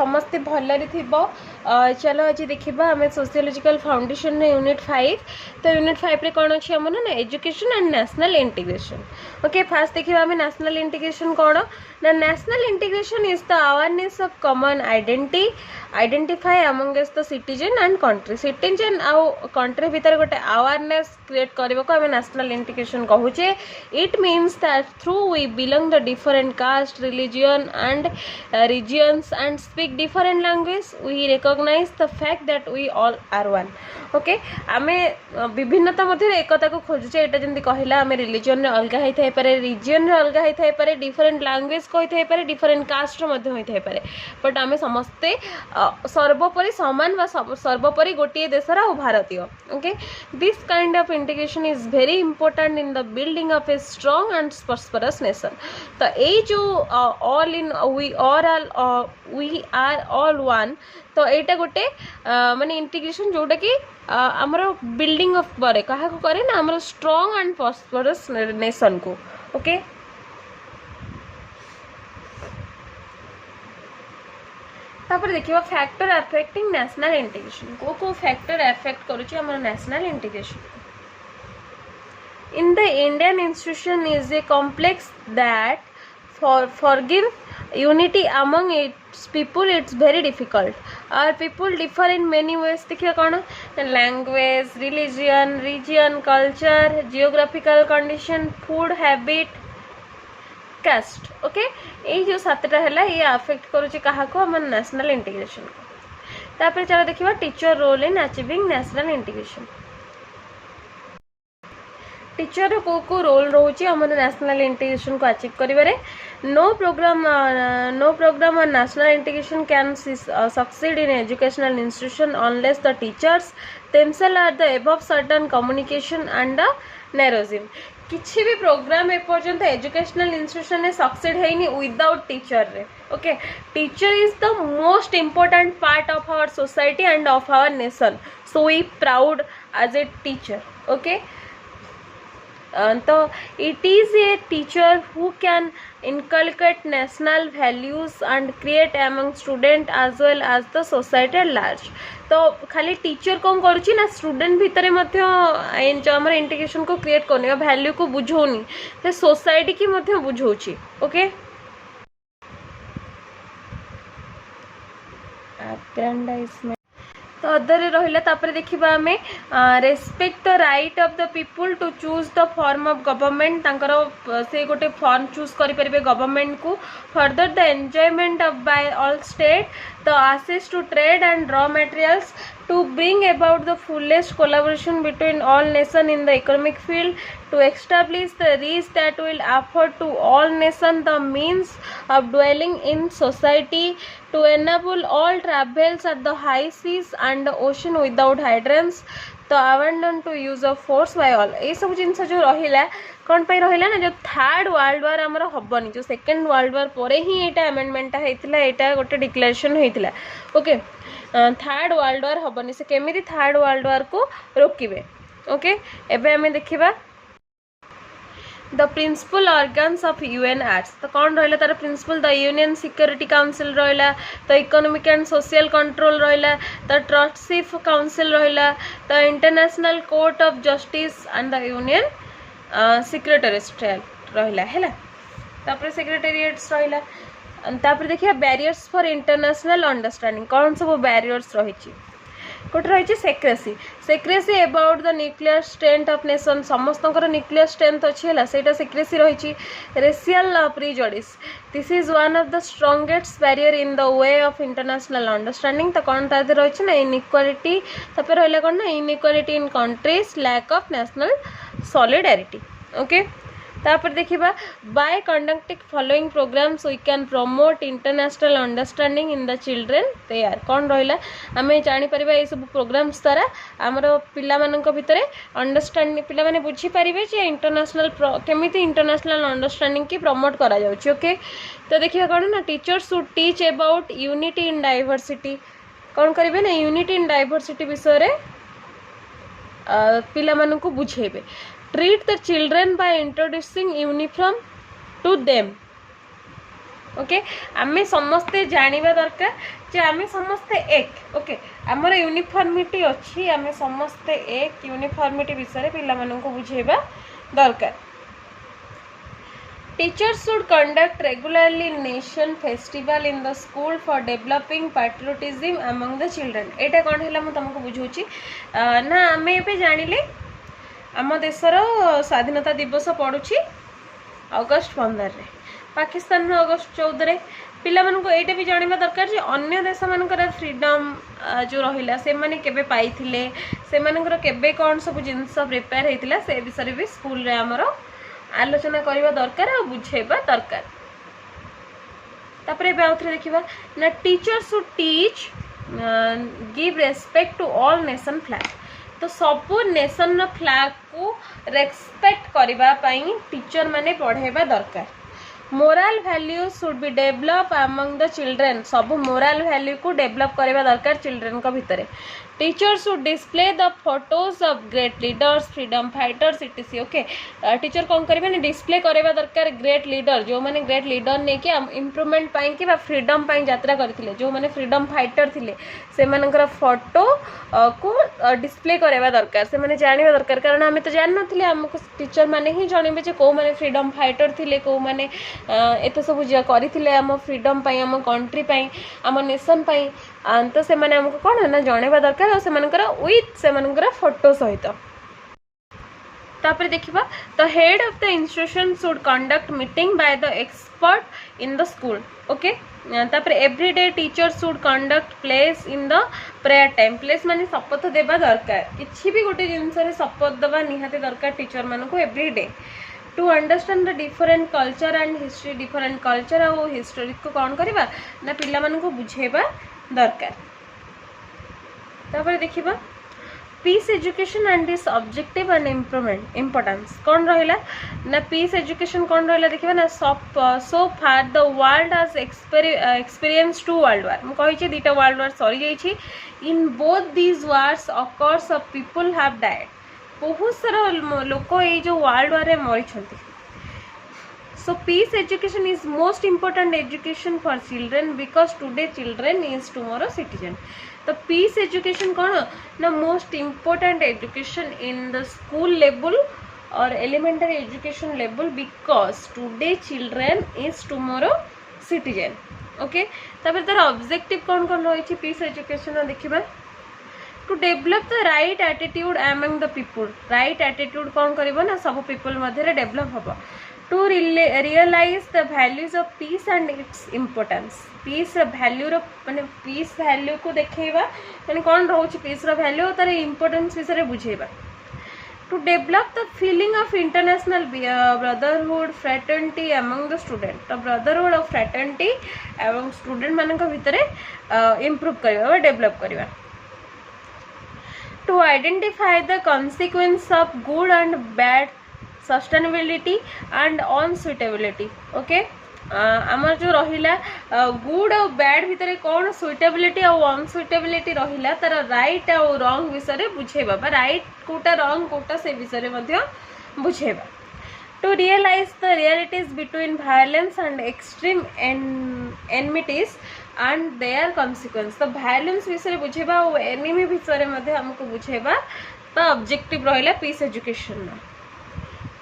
समस्ते भलरे थिबो। चलो आज देखिबा हमें सोशियोलॉजिकल फाउंडेशन यूनिट 5। तो यूनिट 5 रे कोन अछि हमन ना education and national integration. Okay first देखिबा हमें नेशनल इंटीग्रेशन कोन ना national integration is the awareness of common identify amongst the citizen and country. Citizen आउ कंट्री भीतर गोटे अवेयरनेस क्रिएट करबो को हमें नेशनल इंटीग्रेशन कहूचे। It means that through we belong the different caste religion and regions and speak different language, we recognize the fact that we all are one. Okay आमे विभिन्नता मध्य एकता को खोजुचे। एटा जंती कहला आमे रिलीजन रे अलगा होई थाई पारे, रीजन रे अलगा होई थाई पारे, डिफरेंट लैंग्वेज को होई थाई पारे, डिफरेंट कास्ट मध्य होई थाई पारे, बट आमे समस्ते सर्वोपरि समान वा सर्वोपरि गोटिए देशर आ भारतीय। Okay this kind of integration is very important in the building of a strong and prosperous nation. तो ए जो all in we are all one, तो एटा गोटे माने इंटीग्रेशन जोटा कि आमर बिल्डिंग ऑफ करे कहा को करे ना आमर स्ट्रांग एंड प्रॉस्परस नेशन को। ओके तापर देखिबा फैक्टर अफेक्टिंग नेशनल इंटीग्रेशन। को फैक्टर अफेक्ट करूची आमर national integration. In the Indian institution is a complex that forgive unity among its people it's very difficult. Our people differ in many ways। देखिए कौन language, region, culture, geographical condition, food habit, caste। Okay ये जो सातटा है ये affect करूची कहा को हम नेशनल इंटीग्रेशन को। तापर चलो देखिबा teacher role in achieving national integration. Teacher को रोल रोचे हमारे नेशनल इंटीग्रेशन को अचीव करिबारे। No programme on national integration can succeed in educational institution unless the teachers themselves are the above certain communication and narrowism। किसी भी programme एपर्यंत educational institution ने succeed हैनी विदाउट टीचर रे। Okay teacher is the most important part of our society and of our nation, so we proud as a teacher. Okay तो it is a teacher who can inculcate national values and create among student as well as the society at large। तो खाली teacher कौन करुची ना student भितर मध्य जो हमर integration को क्रिएट करने वैल्यू को बुझौनी से सोसाइटी की मध्य बुझौची। ओके अग्रेंडाइजमेंट तो अदर रहिला। तापर देखिबा हमें respect the right of the people to choose the form of government. तांकर से गोटे फॉर्म चूज करि परिबे गवर्नमेंट को। Further the enjoyment of by all state the access to trade and raw materials to bring about the fullest collaboration between all nations in the economic field, to establish the reach that will afford to all nations the means of dwelling in society, to enable all travels at the high seas and the ocean without hindrance, तो abandon to use of force by all। ये सब जिनस जो रहिला कौन पे रहिला ना जो थर्ड वर्ल्ड वार हमर हबनी जो सेकंड वर्ल्ड वार परे ही एटा अमेंडमेंट हेतिला, एटा गोटे डिक्लेरेशन हेतिला। ओके थर्ड वर्ल्ड वार हबनी से केमिति थर्ड वर्ल्ड वार को रोकिबे। ओके एबे हमें देखिबा the principal organs of UN acts. तो कौन रहिला तार principal the union security council रहिला, the economic and social control रहिला, द ट्रस्टीशिप काउंसिल रहिला, the international court of justice and the union secretariat रहिला हैला। तापर सेक्रेटेरिएट्स रहिला। तापर देखिए बैरियर्स फॉर इंटरनेशनल अंडरस्टैंडिंग। कौन सब बैरियर्स रही गोटे रही secrecy about the nuclear strength of nation. समस्त न्यूक्लियर स्ट्रेंथ अच्छी है सेटा सेक्रेसी रही। Racial prejudice this is one of the strongest barrier in the way of international understanding. तो कौन तादे रही ना इनइक्वालिटी। तापर रहा कौन ना inequality in countries, lack of national solidarity. Okay तापर देखिबा by conducting following programs we can promote international understanding in the children they are. कौन रहिला आमे जानि परिबा ए सब प्रोग्राम्स द्वारा हमरो पिला मानक भितरे अंडरस्टैंडिंग पिला माने बुझी परिबे जे इंटरनेशनल केमिति इंटरनेशनल अंडरस्टैंडिंग की प्रमोट करा जाउची। ओके तो देखिबा कौन ना teachers should teach about unity in diversity. कौन करिवे ना यूनिटी इन डाइवर्सिटी विषय रे पिला मानक बुझेबे। Treat the children by introducing uniform to them। Okay आमे समस्ते जानिबा दरकार जे आमे समस्ते एक ओके हमर यूनिफॉर्मिटी अछि आमे समस्ते एक यूनिफॉर्मिटी विषय पिला मानन को बुझेबा दरकार Teachers should conduct regularly nation festival in the school for developing patriotism among the children. एटा कौन है मुझे तुमको बुझाऊँगी ना आम ए जानिले आम देशर स्वाधीनता दिवस पड़ुछि अगस्ट 15 रे पाकिस्तान अगस्ट 14 रे पिला मानको एटा भी जानिबा दरकार जे अन्य देश मानकर फ्रीडम जो रहिला से माने केबे पाइथिले से मानकर केबे कोन सब जिंस प्रिपेयर हेतिला से विषय भी स्कूल रे हमरो आलोचना करबा दरकार आ बुझेबा दरकार तापरे बाउथरे देखिबा ना teacher should teach give respect to all nation flag तो सब नेशन नो फ्लैग को रेस्पेक्ट करबा पई टीचर माने पढ़ेबा दरकार moral value should be develop among the children सब मोरल वैल्यू को डेवलप करबा दरकार चिल्ड्रेन को भितरे teacher should display the photos of great leaders freedom fighters etc okay teacher कौन करेंगे ना डिस्प्ले करबा दरकार ग्रेट लीडर जो माने ग्रेट लीडर ने कि इम्प्रूवमेंट पाई कि फ्रीडम पाई यात्रा करथिले जो माने फ्रीडम फाइटर थिले से मानकर फोटो को डिस्प्ले करबा दरकार से माने जानिबा दरकार कारण हमें तो जान नथिले हमको टीचर माने ही जानिबे जे को माने फ्रीडम फाइटर थिले को माने एते सब जे करथिले हम फ्रीडम पाई हम कंट्री पाई हम नेशन पाई तो से माने हमको कोन ना जानिबा दरकार से मानकर विथ से मानकर फोटो सहित तापर देखिबा the head of the institution should conduct meeting by the expert in the school okay तापर everyday teacher should conduct place in the prayer time place माने शपथ देबा दरकार किछि भी गोटे जिंस रे शपथ देबा निहाते दरकार टीचर मानको everyday to understand the different culture and history different culture और हिस्टोरी को कौन करबा ना पिला मानको बुझेबा दरकार तापर देखिबा peace education and its objective and improvement importance कौन रहिला ना पीस एजुकेशन कौन रहिला देखिबा ना so far the world has experience two world war म कहि छी दुटा वर्ल्ड वार सरी जाई छी in both these wars occurs of people have died बहुत सारा लोक ये जो वर्ल्ड वार रे मरि छथि so peace education is most important education for children because today children is tomorrow citizen तो peace education कौन ना most important education in the school level or elementary education level because today children is tomorrow citizen okay तबे तार objective कौन कौन रही छी peace education देखिबा to develop the right attitude among the people right attitude कौन करिवो ना सब people मध्ये रे develop हबो to realize the values of peace and its importance peace value रो माने peace value को देखैबा माने कोन रहउछि peace रो value तार importance विषय रे बुझैबा to develop the feeling of international brotherhood fraternity among the student तो brotherhood of fraternity among student मानक भितरे improve करबा develop करबा to identify the consequence of good and bad sustainability and unsuitability okay आमर जो रहिला गुड और bad भितर कौन सुइटेबिलिटी और अनसुइटेबिलिटी रहिला तार राइट और रॉन्ग विषय बुझेबा बा राइट कोटा रॉन्ग कोटा से विषय मध्य बुझेबा to realise the realities between violence and extreme enmities and their consequence तो वायलेंस विषय बुझेबा और एनिमी विषय मध्य हमको बुझेबा तो ऑब्जेक्टिव रहिला पीस एजुकेशन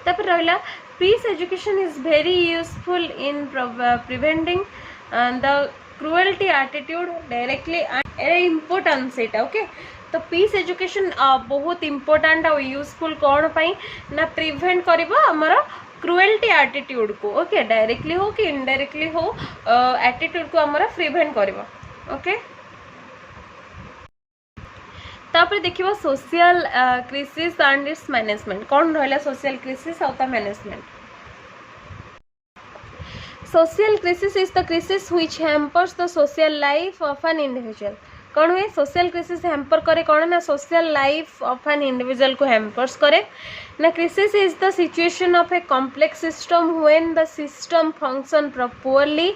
तापर रहिला peace education is very useful in preventing the cruelty attitude directly and importance Etah okay तो peace education बहुत important और useful कौन पाई ना प्रिवेंट करिवो हमर cruelty attitude को ओके डायरेक्टली हो कि इनडायरेक्टली हो attitude को हमर प्रिवेंट करिवो ओके तापर देखिबा social crisis and its management कौन रहला सोशल क्राइसिस और ता management social crisis is the crisis which hampers the social life of an individual कौन हुए सोशल क्राइसिस हैम्पर करे कौन ना social life of an individual को हैम्पर्स करे ना crisis is the situation of a complex system when the system function properly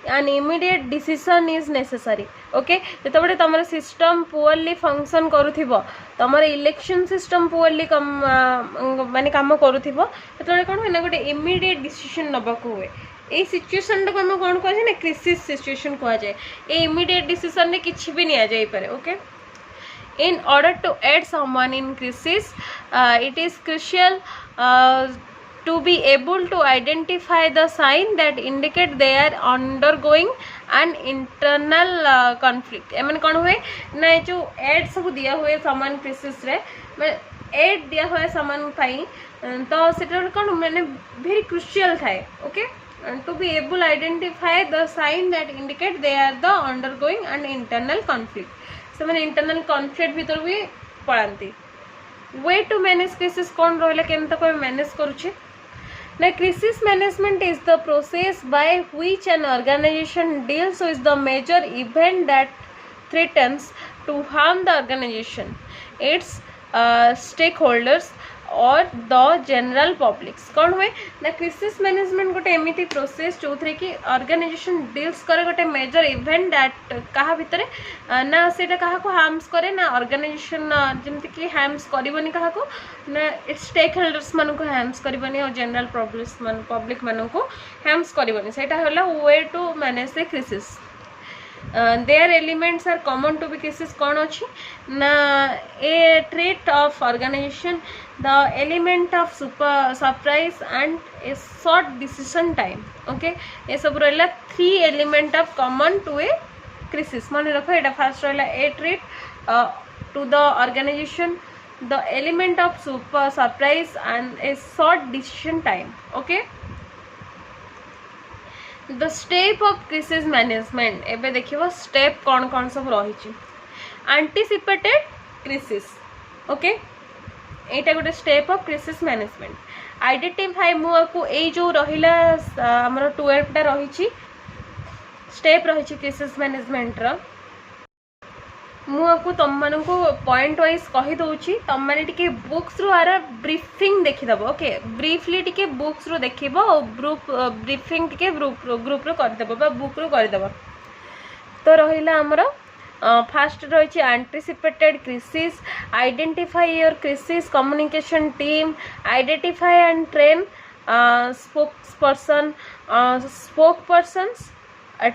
and immediate decision is necessary okay जेतबे तमर सिस्टम पुअरली फंक्शन करूथिबो तमर election system poorly माने काम करूथिबो तेतबे कोन होना गोटे इमीडिएट डिसीजन नबा को हुए ये सिचुएशन टाक आम कौन कह ना क्राइसिस सिचुएशन कह जाए ये इमीडिएट डिसीजन में किसी भी नि जाई पारे okay in order to aid someone in crisis it is crucial to be able to identify the sign that indicate they are undergoing an internal conflict एमन कौन हुए ना जो एड सब दिया हुए सामान क्राइसिस रे एड दिया हुए सामान पाई तो सेटा कौन मैंने वेरी क्रुशियल थाए okay to be able to identify the sign that indicate they are the undergoing an internal conflict से मैंने इंटरनल कॉन्फ्लिक्ट भीतर भी पढ़ाती वे टू मैनेज क्राइसिस कौन रहा केमता कोई मैनेज करुचे ना crisis management is the process by which an organization deals with the major event that threatens to harm the organization its stakeholders और द जनरल पब्लिक्स कौन हुए ना क्राइसिस मैनेजमेंट गोटे एमती प्रोसेस जो थे कि ऑर्गेनाइजेशन डील्स करे गोटे मेजर इवेंट दैट क्या भितर ना सेटा क्या हार्म्स करे ना ऑर्गेनाइजेशन जमती कि हार्म्स करबनी क्या ना स्टेक होल्डर्स मान को हार्म्स करबनी और जनरल पब्लिक मान को हार्म्स करबनी सेटा होला way to manage the crisis their elements are common to be cases कौन अच्छी ना a trait of organization the element of surprise and a short decision time okay ये सब रहला 3 element of common to a crisis मन रखो एटा first रहला a trait to the organization the element of surprise and a short decision time okay the step of crisis management एबे देखिबो step कौन कौन सब रही एंटीसिपेटेड क्राइसिस ओके एटा गोटे step of crisis management identify मुझको ये जो रहिला हमर 12 टा रही स्टेप रही क्राइसिस मैनेजमेंट रो मुझको तुम मान को पॉइंट वाइज कही दूची तुम मैंने टिके बुक्स रु आर ब्रीफिंग देखिदब ओके ब्रीफली टिके बुक्स रु देखिबो और ग्रुप ब्रीफिंग टिके ग्रुप रो करदेबो बा बुक रो करदेबो तो रहिला हमरो फास्ट रही anticipated crisis identify your crisis communication team identify and train spokespersons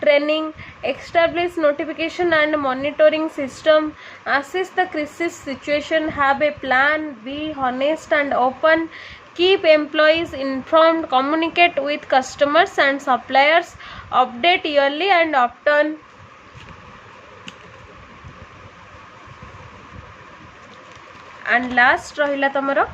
training establish notification and monitoring system assess the crisis situation have a plan be honest and open keep employees informed communicate with customers and suppliers update yearly and often and last रहिला तमरो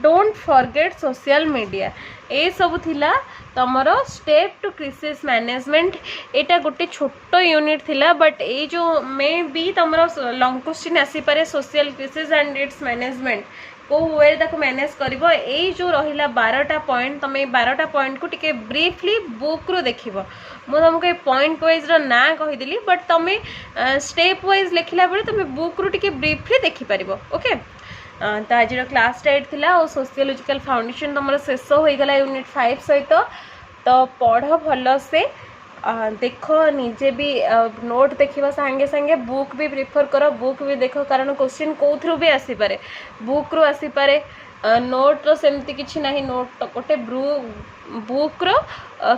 don't forget social media ए सब थिला तमरो step to crisis management एटा गोटे छोटो unit थिला but ए जो may be तमरो long question आसी पारे social crisis and its management को वे ताको मैनेज करिवो ए जो रहिला 12टा पॉइंट तमे 12टा पॉइंट को टिके ब्रीफली बुक रो देखिवो मु तुमको पॉइंट वाइज रो ना कहि देली बट तमे स्टेप वाइज लिखिला बेले तमे बुक रो टिके ब्रीफली देखि परिबो ओके तो आज क्लास 8 थिला और सोशियोलॉजिकल फाउंडेशन तुम शेष हो गला यूनिट 5 सहित तो पढ़ भल से देख निजे भी नोट देखा सांगे सांगे बुक भी प्रिफर कर बुक भी देख कारण क्वेश्चन कौथरू भी आसीपे बुक रू आसीपे नोट रो सेमती किछि नाही नोट गोटे बुक रो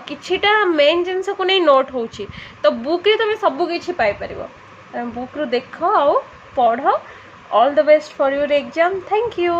किछिटा मेन जिनस को नहीं नोट होची तो बुक रे तुम सब किछि पाई परिबो बुक रू देख आ पढ़ all the best for your exam thank you